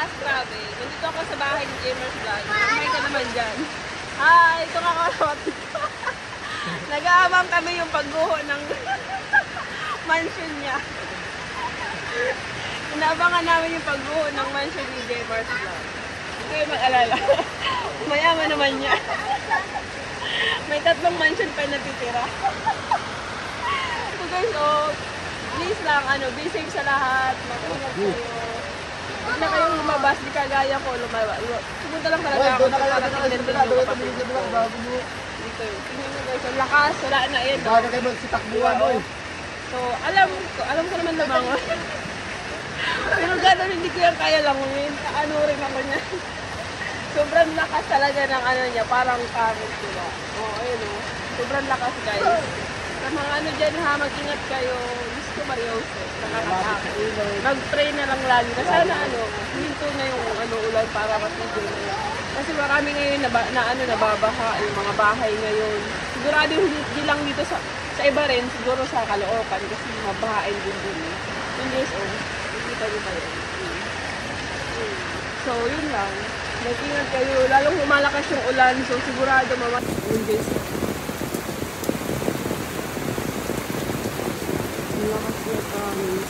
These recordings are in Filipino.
Fast travel. Nandito ako sa bahay ni Jamer's Vlog. May ka naman dyan. Hi! Ito nga kapatid ko. Nag-aabang kami yung pagguho ng mansion niya. Inaabangan namin yung pagguho ng mansion ni Jamer's Vlog. Hindi kayo mag-alala. Mayaman naman niya. May 3 mansion pa natitira. So guys, please lang, be safe sa lahat. Mag-ingat kayo. Huwag na kayong lumabas, di kagaya ko lumabas. Pumunta lang talaga ako para tignan din yung kapatid ko. Dito yun. Tingnan nyo guys, ang lakas, wala na yun. Baka kayo magsitakbuhan mo eh. So, alam ko naman lumangon. Pero gano'n, hindi ko yan kaya langunin. Ano rin ako niya. Sobrang lakas talaga ng niya, parang kamot sila. Ayun sobrang lakas guys. Sa mga dyan ha, mag-ingat kayo. Diyos ko Mariose, nakakatakot. Mag-pray na lang lagi. Kasi hinto na yung ulan para matigil na yun. Kasi marami ngayon nababaha, yung mga bahay ngayon. Sigurado hindi lang dito sa iba rin, siguro sa Caloocan kasi mabahain din dun eh. Yung guys, nakikita nyo ba yun? So, yun lang. Mag-ingat kayo, lalong lumalakas yung ulan, so sigurado yung guys. Lakas na kami.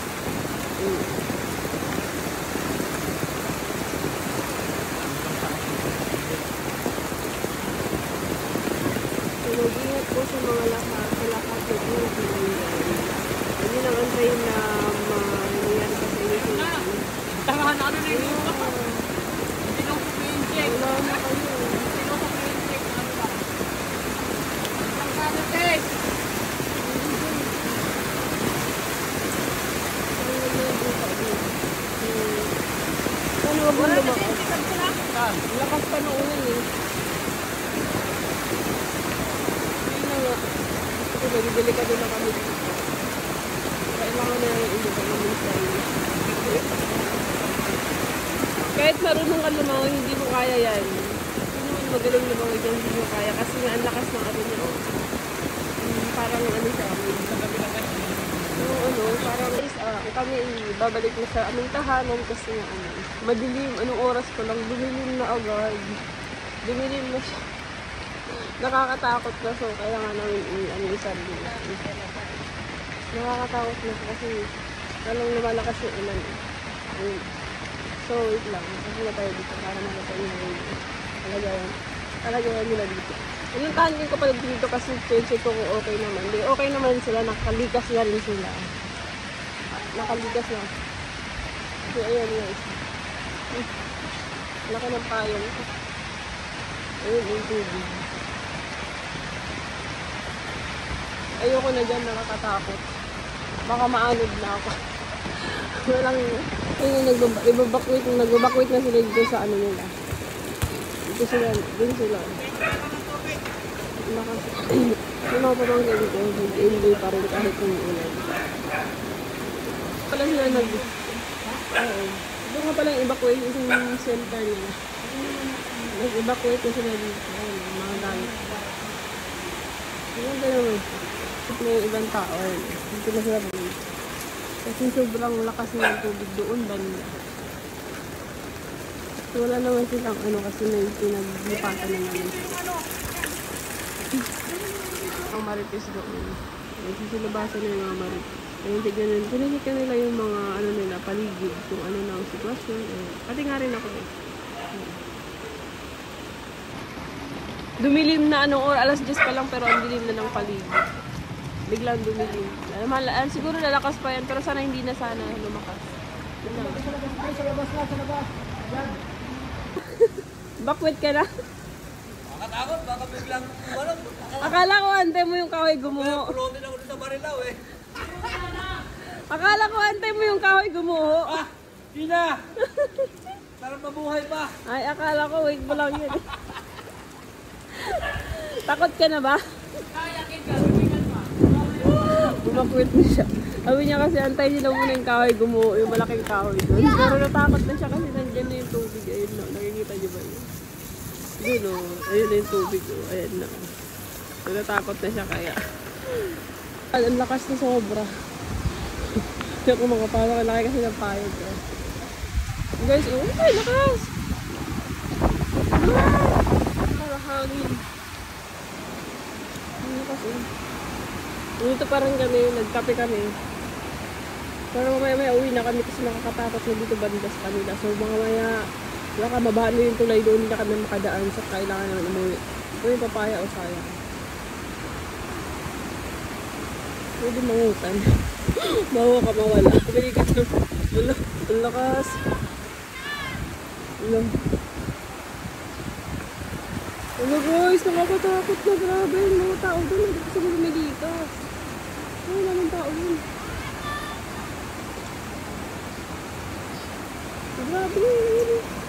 Mag-ingat po sa mga lakas na ingat na hindi lang antayin na mangyayari pa sa inyo. Tangahan na na yun. Hindi lang po i-inject. Wala na kayo. Hindi lang po i-inject. Ang kanates! Ano ba ba lumakas? Lakas pa na ulan eh. Delikado na kami. Kailangan na yung hindi ka namin sa inyo. Kahit marunong ka lumangoy, hindi mo kaya yan. Hindi naman magaling lumangoy dyan, hindi mo kaya. Kasi nga ang lakas ng niya. Parang sa amin. Parang kami babalik na sa aming tahanan kasi madilim. Anong oras ko lang, dumilim na agad. Dumilim na siya. Nakakatakot na so kaya nga namin isa din. Nakakatakot na kasi lalong lumalakas yung ulan. So wait lang, kasi na tayo dito para makita nyo yung talagayan nila dito. Inuntahan din ko pala dito kasi check ko kung okay naman. Hindi, okay naman sila, nakalikas na rin sila. Nakalikas na. So ayan guys. Laki ng payong. Ayun yung tubig. Ayoko na dyan, nakakatakot. Baka maanod na ako. Walang, yung nagbabakwit na sila dito sa nila. Dito sila, dun sila. Yung mga pamangkin dito, nag-enjoy pa rin kahit yung ulan. Pala sila doon nga palang evacuation center nila. Nag-evacuate na sila dito. Mga gamit. Yung naman. May ibang tao. Dito na sila balik. Kasi sobrang lakas ng tubig doon banda. So wala naman silang kasi may pinaglipatan na naman sila. Ang marites doon. Sisilabasan na yung mga marites. Ayun, tignan nila yung mga nila, paligid. Kung ano na ang sitwasyon. Pati nga rin ako eh. Dumilim na alas 10 pa lang pero ang dilim na ng paligid. Biglang dumilim. Siguro lalakas pa yan pero sana hindi na sana lumakas. Sa labas na, sa labas. Yan. Bakwit ka na? Makatakot, baka biglang umalang. Akala ko antay mo yung kahoy gumuho. Pulotin ako sa Marilaw eh. Akala ko antay mo yung kahoy gumuho. Di na! Sarap mabuhay pa. Ay, akala ko wait mo lang yun. Takot ka na ba? Bumakwit na siya. Sabi niya kasi antay nila muna yung kahoy gumuho, yung malaking kahoy doon. Pero natakot na siya kasi nandiyan na yung tubig. Ayun na, nakikita niyo ba yun? Yun o, ayun na yung tubig o. Ayan na. So natakot na siya kaya. Ang lakas na sobra. Kaya kung makapala, laki kasi ng payag. Guys, oh, ay, lakas! Ah! Para hangin. Ang lakas, oh. Dito parang kami, nagkape kami. Pero mamaya uwi na kami kasi nakakatakot na dito banda sa kanila. So mamaya, baka mabaan mo yung tulay doon, hindi na kami makadaan. So kailangan naman umuwi. Uy, papaya o sayang. Pwede mangutan. Bawa ka mawala. Balikat na. Wala. Ang lakas. Wala. Wala guys, nakakatakot na. Grabe. Yung mga tao doon. Hindi ko siguro may dito. Wala naman tao doon. Grabe.